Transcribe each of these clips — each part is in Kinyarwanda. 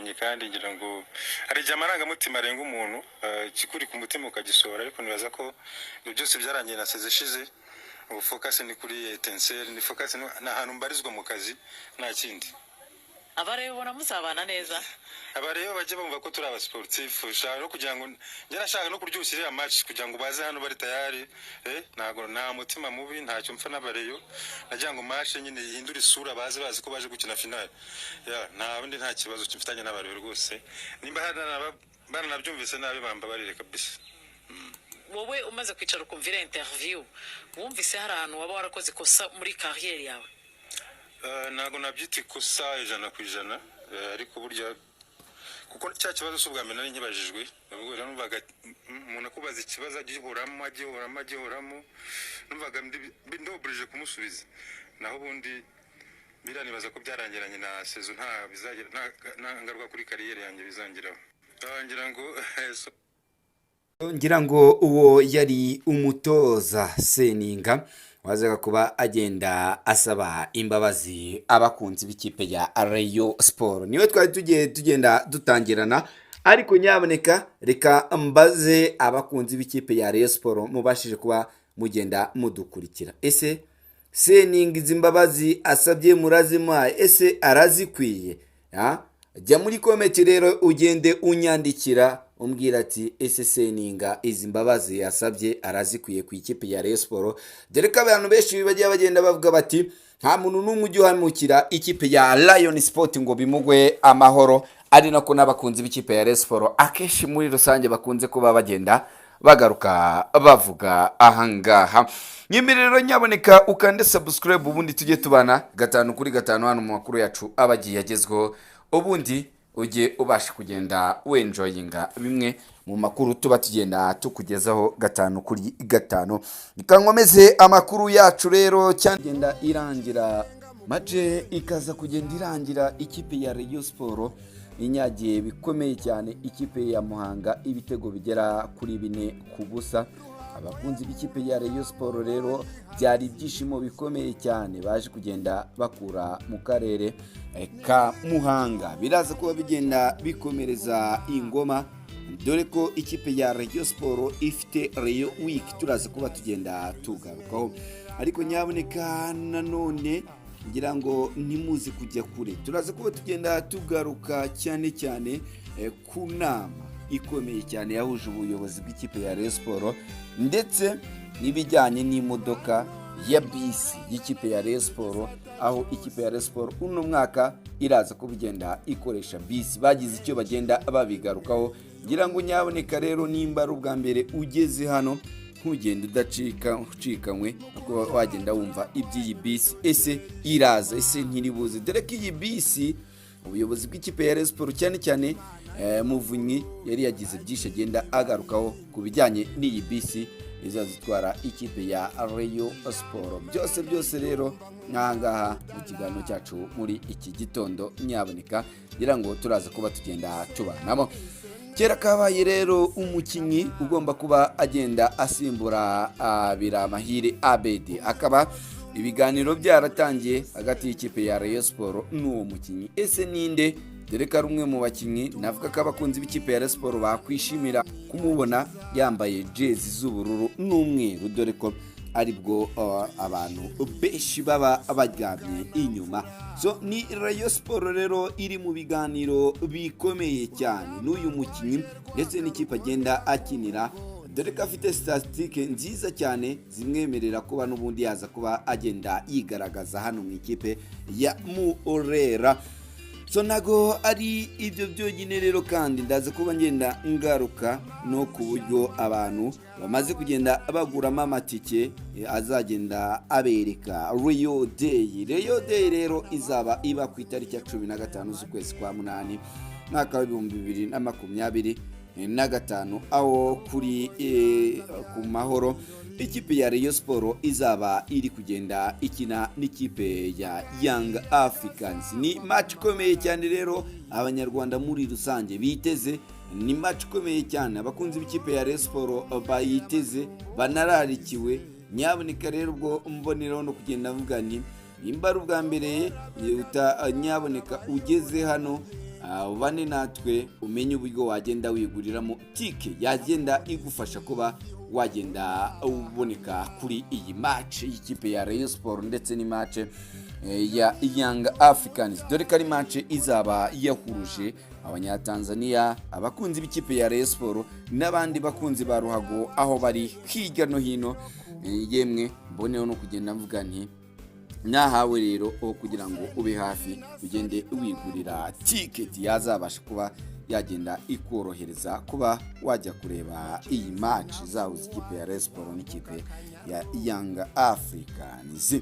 narabibonye kandi ngira ngo ari jamaranga mutima arenga umuntu kikuri ku mutima ukagisora ariko nibaza ko ibyo byose byarangiye na sezeshize ubu focus ni kuri Etincelle ni focus na hantu mbarizwa mu kazi nta kindi abareba bona muzabana neza abareba baje bumva ko turi aba sportif ushaka kugira ngo nashaka no kuryushyirira match kugira ngo baze hano bari tayari ntago nta mutima mubi ntacyo mpfa n'abareyo nagira ngo match nyine ihindura isura bazi ko baje gukina final nta bundi nta kibazo kimfitanye n'abareyo rwose nimba bana nabyumvise nabi bamba barire kabisa wowe umaze kwicara ukumvira interview wumvise hari ahantu waba warakoze kosa muri carrière yawe ntago nabyita ikosa 100% ariko burya kuko cya kibazo cy'ubwa mbere nari nkibajijwe ubwo rero numvaga umuntu akubaza ikibazo agihoramo numvaga ndobreje kumusubiza naho ubundi biranibaza ko byarangiranye na saison nta bizagira nta ngaruka kuri carrière yanjye bizangiraho ngira ngo uwo yari umutoza Seninga wazaga kuba agenda asaba imbabazi abakunzi b'ikipe ya Rayon Sport. Niwe twari tugenda dutangirana ariko nyaboneka reka mbaze abakunzi b'ikipe ya Rayon Sport mubashije kuba mugenda mudukurikira. Ese Seninga izi imbabazi asabye murazima ese arazikwiye? Jya muri comment rero ugende unyandikira umbwira ati ese Seninga izi mbabazi yasabye arazikwiye ku ikipe ya Rayon Sport. Dore ko abantu benshi bagiye bagenda bavuga bati nta muntu n'umwe ujya uhanukira ikipe ya Rayon Sport ngo bimugwe amahoro, ari nako n'abakunzi b'ikipe ya Rayon Sport akenshi muri rusange bakunze kuba bagenda bagaruka bavuga ahangaha. Nyemerero nyaboneka ukande subscribe ubundi tujye tubana 5 kuri 5 hano mu makuru yacu abagiye yagezweho, ubundi ujye ubasha kugenda wenjoyinga bimwe mu makuru tuba tugenda tukugezaho 5 kuri 5. Nikankomeze amakuru yacu rero cyagenda irangira maje ikaza kugenda irangira ikipe ya Rayon Sport inyagiye bikomeye cyane ikipe ya Muhanga ibitego bigera kuri 4-0. Abakunzi b'ikipe ya Rayon Sport rero byari ibyishimo bikomeye cyane baje kugenda bakura mu karere ka Muhanga. Biraza kuba bigenda bikomereza ingoma dore ko ikipe ya Rayon Sport ifite Rayon Week turaza kuba tugenda tugarukaho, ariko nyaboneka nanone ngira ngo ntimuzi kujya kure. Turaza kuba tugenda tugaruka cyane ku nama ikomeye cyane yahuje ubuyobozi bw'ikipe ya Rayon Sport ndetse n'ibijyanye n'imodoka ya bisi y'ikipe ya Rayon Sport, aho ikipe ya Rayon Sport uno mwaka iraza kubigenda ikoresha bisi. Bagize icyo bagenda babigarukaho, ngira ngo nyaboneka rero nimba ari ubwa mbere ugeze hano ntugende ucikanywe kuko wagenda wumva iby'iyi bisi ese iraza ese ntiribuze. Dore ko iyi bisi ubuyobozi bw'ikipe ya Rayon Sport cyane Muvunyi yari yagize byinshi agenda agarukaho ku bijyanye n'iyi bisi izazitwara ikipe ya Rayon Sport. Byose rero nkangaha mu kiganiro cyacu muri iki gitondo nyaboneka ngira ngo turaza kuba tugenda tubanamo. Kera kabaye rero umukinyi ugomba kuba agenda asimbura Biramahire Abedi, akaba ibiganiro byaratangiye hagati y'ikipe ya Rayon Sport n'uwo mukinyi. Ese ninde? Dore ko ari umwe mu bakinyi navuga ko abakunzi b'ikipe ya Rayon Sport bakwishimira kumubona yambaye jezi z'ubururu n'umweru, dore ko aribwo abantu benshi baba baryamye inyuma. Ni Rayon Sport rero iri mu biganiro bikomeye cyane n'uyu mukinyi ndetse n'ikipe agenda akinira, dore ko afite statistike nziza cyane zimwemerera kuba n'ubundi yaza kuba agenda yigaragaza hano mu ikipe ya Murera. Nago ari ibyo byonyine rero kandi ndaza kuba ngenda ngaruka no ku buryo abantu bamaze kugenda baguramo amatike azagenda abereka Rayon Day. Rayon Day rero izaba iba ku itariki ya 15 z'ukwezi kwa 8 mwaka wa 2025 aho kuri ku Mahoro ikipe ya Rayon Sport izaba iri kugenda ikina n'ikipe ya Young Africans. Ni match ikomeye cyane rero abanyarwanda muri rusange biteze, ni match ikomeye cyane abakunzi b'ikipe ya Rayon Sport bayiteze banararikiwe. Nyaboneka rero ubwo mboneraho no kugenda mvuga ni nimba ari ubwa mbere nyaboneka ugeze hano bane natwe umenye uburyo wagenda wiguriramo tike yagenda igufasha kuba wagenda uboneka kuri iyi match y'ikipe ya Rayon Sport ndetse ni match ya Young Africans, dore ko ari match izaba yahuruje abanyatanzania, abakunzi b'ikipe ya Rayon Sport n'abandi bakunzi ba ruhago aho bari hirya no hino. Yemwe mboneho no kugenda mvuga nti nahawe rero kugira ngo ube hafi ugende wigurira ticket yazabasha kuba yagenda ikorohereza kuba wajya kureba iyi match zahuza ikipe ya Rayon Sport n'ikipe ya Young Africans.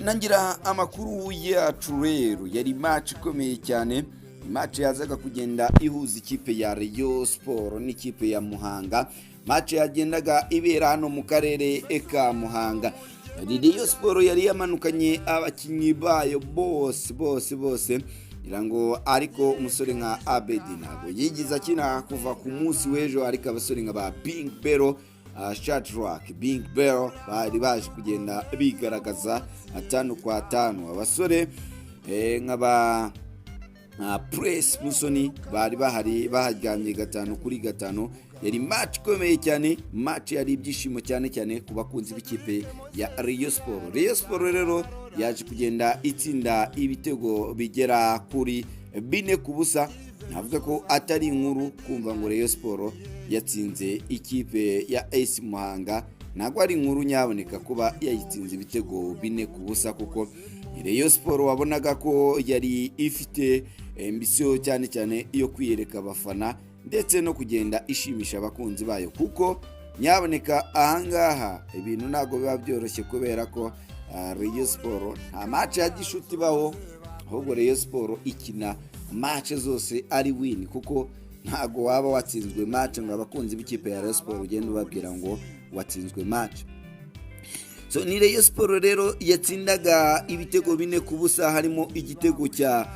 Nangira amakuru yacu rero yari match ikomeye cyane, match yazaga kugenda ihuza ikipe ya Rayon Sport n'ikipe ya Muhanga, match yagendaga ibera hano mu karere ka Muhanga. Rayon Sport yari yamanukanye abakinnyi bayo bose irango, ariko umusore nka Abedi ntabwo yigiza akina kuva ku munsi w'ejo, ariko abasore nka ba Bing Bero, Shadrack Bing Bero bari baje kugenda bigaragaza 5 kwa 5. Abasore nk'aba Press Musoni bari bahari bahajyanye 5 kuri 5. Yari match ikomeye cyane, match yari ibyishimo cyane ku bakunzi b'ikipe ya Rayon Sport. Rayon Sport rero yaje kugenda itsinda ibitego bigera kuri 4-0. Navuga ko atari inkuru kumva ngo Rayon Sport yatsinze ikipe ya AS Muhanga, ntabwo ari inkuru nyaboneka kuba yayitsinze ibitego 4-0, kuko Rayon Sport wabonaga ko yari ifite ambisiyo cyane yo kwiyereka abafana ndetse no kugenda ishimisha abakunzi bayo, kuko nyaboneka ahangaha ibintu ntabwo biba byoroshye kubera ko Rayon Sport nta match ya gishuti baho, ahubwo Rayon Sport ikina match zose ari win, kuko ntago waba watsinzwe match ngo abakunzi b'ikipe ya Rayon Sport ugenda ubabwira ngo watsinzwe match. Ni Rayon Sport rero yatsindaga ibitego 4-0, harimo igitego cya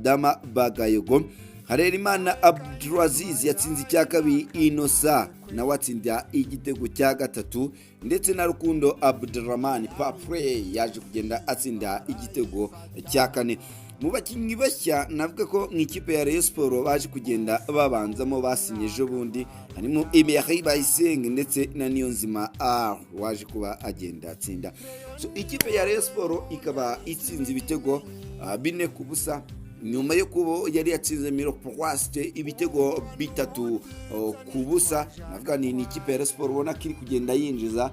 Dama Bagayogo. Harerimana Abdulaziz yatsinze icya kabiri, Inosa na watsinda igitego cya gatatu, ndetse na Rukundo Abdurrahman Papre yaje kugenda atsinda igitego cya kane. Mu bakinnyi bashya navuga ko mu ikipe ya Rayon Sport baje kugenda babanzamo basinye ejo bundi, harimo Emery Bayisenge ndetse na Niyonzima waje kuba agenda atsinda. Ikipe ya Rayon Sport ikaba itsinze ibitego 4-0 nyuma yo kuba yari yatsinze Miroplast ibitego 3-0. Navuga ni ikipe ya Rayon Sport ubona kiri kugenda yinjiza,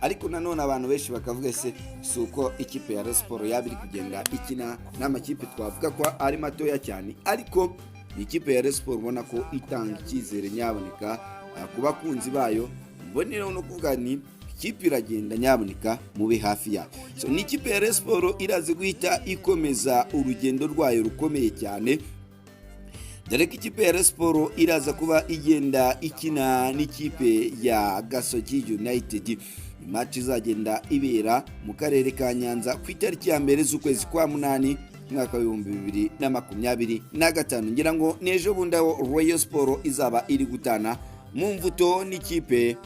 ariko nanone abantu benshi bakavuga se suko ikipe ya Rayon Sport yabiri kugenda ikina n'amakipe twavuga ko ari matoya cyane, ariko ikipe ya Rayon Sport ubona ko itanga icyizere nyaboneka ku bakunzi bayo. Mbonera no kuvuga ni ikipe iragenda nyaboneka mube hafi yayo. Ni ikipe ya Rayon Sport iraze guhita ikomeza urugendo rwayo rukomeye cyane, dore ko ikipe ya Rayon Sport iraza kuba igenda ikina n'ikipe ya Gasogi United. Match izagenda ibera mu karere ka Nyanza ku itariki ya 1 z'ukwezi kwa 8 mwaka wa 2025. Ngira ngo nejo bundi Rayon Sport izaba iri gutana mu mvuto n'ikipe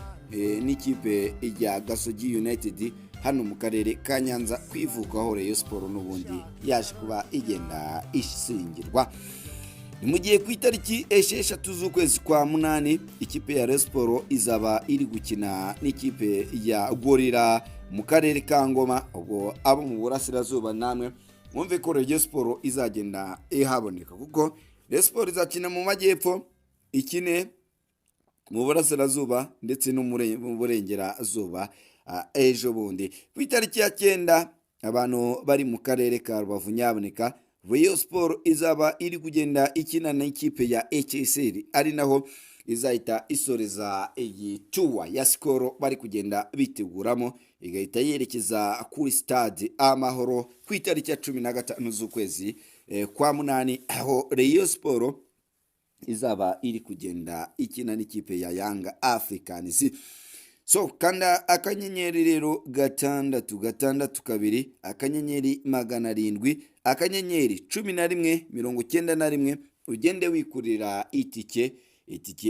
ya Gasogi United hano mu karere ka Nyanza, kwivukaho Rayon Sport n'ubundi yaje kuba igenda isingirwa. Mu gihe ku itariki 6 z'ukwezi kwa 8 ikipe ya Rayon Sport izaba iri gukina n'ikipe ya Gorira mu karere ka Ngoma. Ubwo abo mu burasirazuba namwe mwumve ko Rayon Sport izagenda ihaboneka, kuko Rayon Sport izakina mu majyepfo, ikine mu burasirazuba ndetse no mu burengerazuba ejo bundi. Ku itariki ya 9 abantu bari mu karere ka Rubavu nyaboneka Rayon Sport izaba iri kugenda ikina n'ikipe ya HSL, ari naho izahita isoreza iyi tour ya Skol bari kugenda biteguramo, igahita yerekeza kuri stade Amahoro ku itariki ya 15 z'ukwezi kwa 8, aho Rayon Sport izaba iri kugenda ikina n'ikipe ya Young Africans. Kanda akanyenyeri rero 662 akanyenyeri 700 akanyenyeri 1191 ugende wikurira itike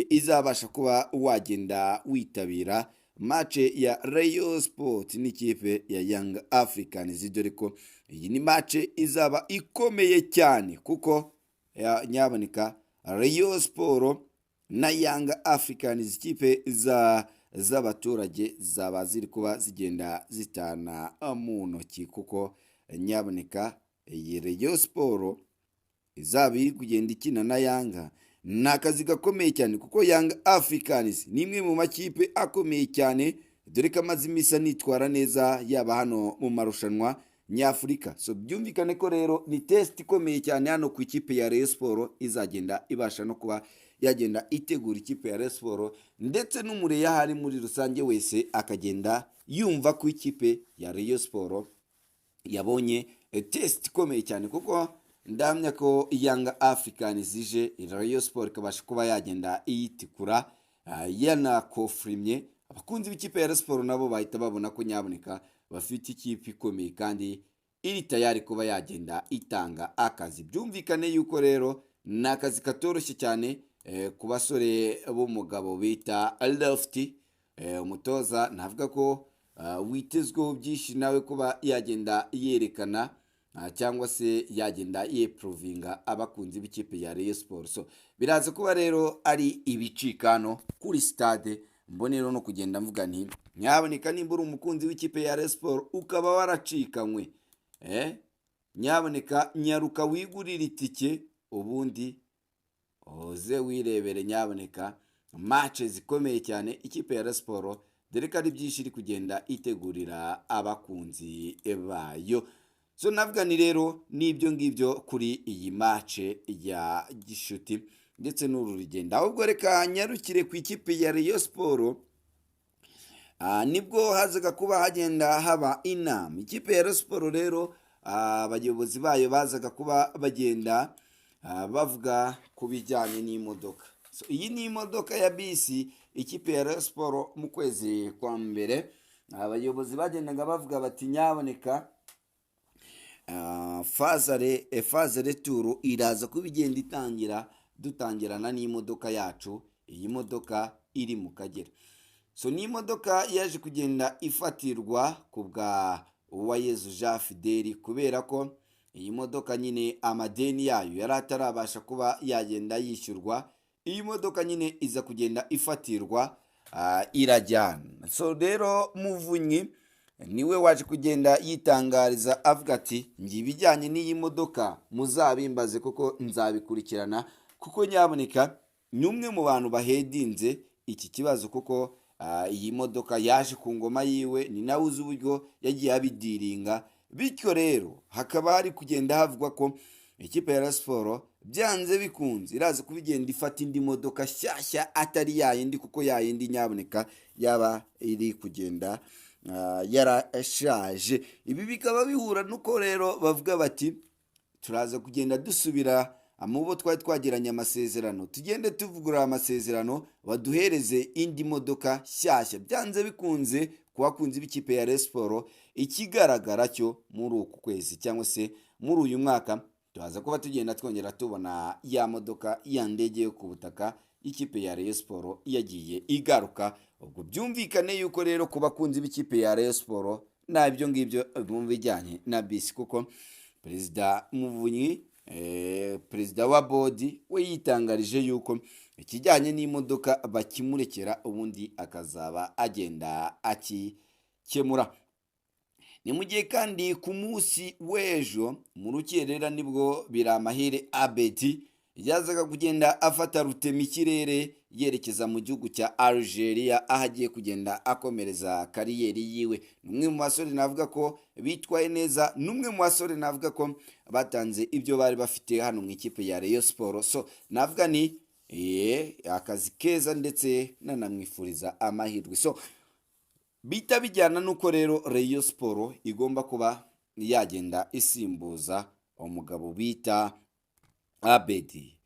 izabasha kuba wagenda witabira mace ya Rayon Sport n'ikipe ya Young Africans, dore ko iyi ni mace izaba ikomeye cyane kuko nyaboneka Rayon Sport na Young Africans ikipe z'abaturage zaba ziri kuba zigenda zitana mu ntoki, kuko nyaboneka iyi Rayon Sport izaba iri kugenda ikina na Yanga. Ni akazi gakomeye cyane kuko Young Africans ni imwe mu makipe akomeye cyane, dore ko amaze iminsi anitwara neza yaba hano mu marushanwa nyafurika. So byumvikane ko rero ni test ikomeye cyane hano ku ikipe ya Rayon Sport, izagenda ibasha no kuba yagenda itegura ikipe ya Rayon Sport, ndetse n'umureya hari muri rusange wese akagenda yumva ko ikipe ya Rayon Sport yabonye test ikomeye cyane, kuko ndamya ko Young Africans ije Rayon Sport ikabasha kuba yagenda iyitikura yanakofrimye. Abakunzi b'ikipe ya Rayon Sport nabo bahita babona ko nyaboneka bafite ikipe ikomeye kandi iri tayari kuba yagenda itanga akazi. Byumvikane yuko rero ni akazi katoroshye cyane ku basore b'umugabo bita Lofty, umutoza navuga ko witezweho byinshi nawe kuba yagenda yerekana cyangwa se yagenda yeprovinga abakunzi b'ikipe ya Rayon Sport. So biraza kuba rero ari ibicikano kuri stade, mbonero no kugenda mvuga nti nyaboneka nimba uri umukunzi w'ikipe ya Rayon Sport ukaba waracikanywe, nyaboneka nyaruka wigurira itike ubundi oze wirebere nyaboneka match zikomeye cyane ikipe ya Rayon Sport, dore ko ari byinshi iri kugenda itegurira abakunzi bayo. So navuga ni rero n'ibyo ngibyo kuri iyi match ya gishuti ndetse n'uru rugendo. Ahubwo reka nyarukire ku ikipe ya Rayon Sport. Nibwo hazaga kuba hagenda haba inama. Ikipe ya Rayon Sport rero abayobozi bayo bazaga kuba bagenda bavuga ku bijyanye n'imodoka. So iyi ni imodoka ya bisi ikipe ya Rayon Sport mu kwezi kwa mbere, abayobozi bagendaga bavuga bati nyaboneka fazare turu iraza kuba igenda dutangirana n'imodoka yacu. Iyi modoka iri mu Kagera. So ni imodoka yaje kugenda ifatirwa ku bwa Uwayezu Jean Fideli, kubera ko iyi modoka nyine amadeni yayo yari atarabasha kuba yagenda yishyurwa. Iyi modoka nyine iza kugenda ifatirwa irajyana. So rero Muvunyi niwe waje kugenda yitangariza avuga ati ngiye ibijyanye n'iyi modoka muzabimbaze kuko nzabikurikirana, kuko nyaboneka ni umwe mu bantu bahedinze iki kibazo, kuko iyi modoka yaje ku ngoma yiwe, ni nawe uzi uburyo yagiye abidiringa. Bityo rero hakaba hari kugenda havugwa ko ikipe ya Rayon Sport byanze bikunze iraza kubigenda ifata indi modoka shyashya atari yayindi, kuko yayindi nyaboneka yaba iri kugenda yarashaje. Ibi bikaba bihura nuko rero bavuga bati turaza kugenda dusubira mu bo twari twagiranye amasezerano, tugende tuvugurura amasezerano baduhereze indi modoka shyashya. Byanze bikunze ku bakunzi b'ikipe ya Rayon Sport, ikigaragara cyo muri uku kwezi cyangwa se muri uyu mwaka tuhaza kuba tugenda twongera tubona ya modoka ya ndege yo ku butaka ikipe ya Rayon Sport yagiye igaruka. Ubwo byumvikane yuko rero ku bakunzi b'ikipe ya Rayon Sport nabyo ngibyo mu bijyanye na bisi, kuko Perezida Muvunyi perezida wa bodi we yitangarije yuko ikijyanye n'imodoka bakimurekera ubundi akazaba agenda akikemura. Ni mu gihe kandi ku munsi w'ejo mu rukerera nibwo Biramahire Abedi yazaga kugenda afata rutema ikirere yerekeza mu gihugu cya Algeria, aho agiye kugenda akomereza kariyeri yiwe. Numwe mu basore navuga ko bitwaye neza, numwe mu basore navuga ko batanze ibyo bari bafite hano mu ikipe ya Rayon Sport. So navuga ni akazi keza ndetse nanamwifuriza amahirwe. So bita bijyana nuko rero Rayon Sport igomba kuba yagenda isimbuza umugabo bita Abedi.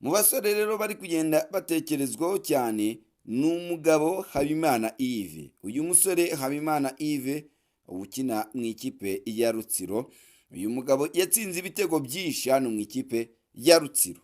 Mu basore rero bari kugenda batekerezwaho cyane ni umugabo Habimana Yves. Uyu musore Habimana Yves ukina mu ikipe ya Rutsiro, uyu mugabo yatsinze ibitego byinshi hano mu ikipe ya Rutsiro.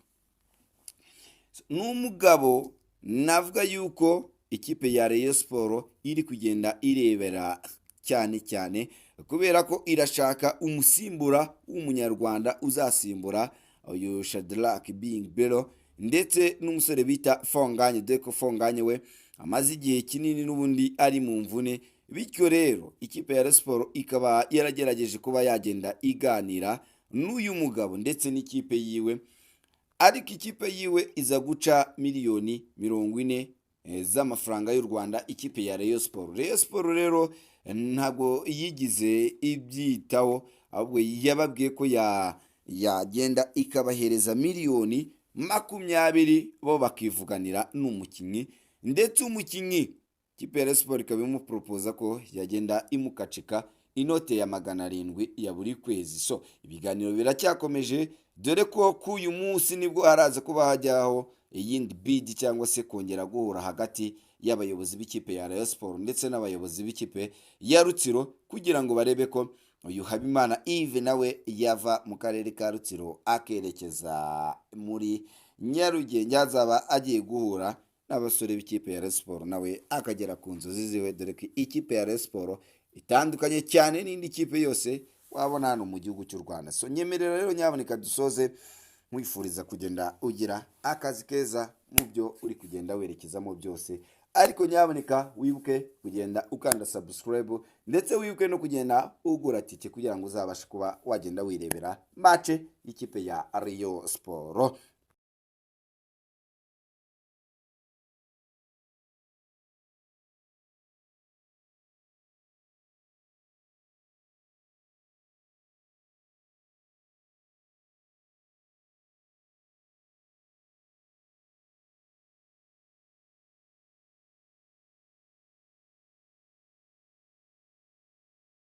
Ni umugabo navuga yuko ikipe ya Rayon Sport iri kugenda irebera cyane cyane, kubera ko irashaka umusimbura w'umunyarwanda uzasimbura uyu Shadrack Bing Belo ndetse n'umusore bita Fonganye, Deko Fonganye we amaze igihe kinini n'ubundi ari mu mvune. Bityo rero ikipe ya Rayon Sport ikaba yaragerageje kuba yagenda iganira n'uyu mugabo ndetse n'ikipe yiwe, ariko ikipe yiwe iza guca miliyoni 40 z'amafaranga y'u Rwanda ikipe ya Rayon Sport. Rayon Sport rero ntago yigize ibyitaho, ahubwo yababwiye ko yagenda ikabahereza miliyoni 20 bo bakivuganira n'umukinnyi, ndetse umukinnyi ikipe ya Rayon Sport ikaba imuporopoza ko yagenda imukacika inote ya 700 ya buri kwezi. So ibiganiro biracyakomeje, dore ko k'uyu munsi nibwo haraza kuba hajyaho iyindi bid cyangwa se kongera guhura hagati y'abayobozi b'ikipe ya Rayon Sport ndetse n'abayobozi b'ikipe ya Rutsiro, kugira ngo barebe ko uyu Habimana Yves nawe yava mu karere ka Rutsiro akerekeza muri Nyarugenge, azaba agiye guhura n'abasore b'ikipe ya Rayon Sport nawe akagera ku nzozi ziwe, dore ko ikipe ya Rayon Sport itandukanye cyane n'indi kipe yose wabona hano mu gihugu cy'u Rwanda. So nyemerera rero nyaboneka dusoze mwifuriza kugenda ugira akazi keza mu byo uri kugenda werekezamo byose, ariko nyaboneka wibuke kugenda ukanda subscribe ndetse wibuke no kugenda ugura tike kugira ngo uzabashe kuba wagenda wirebera match y'ikipe ya Rayon Sport.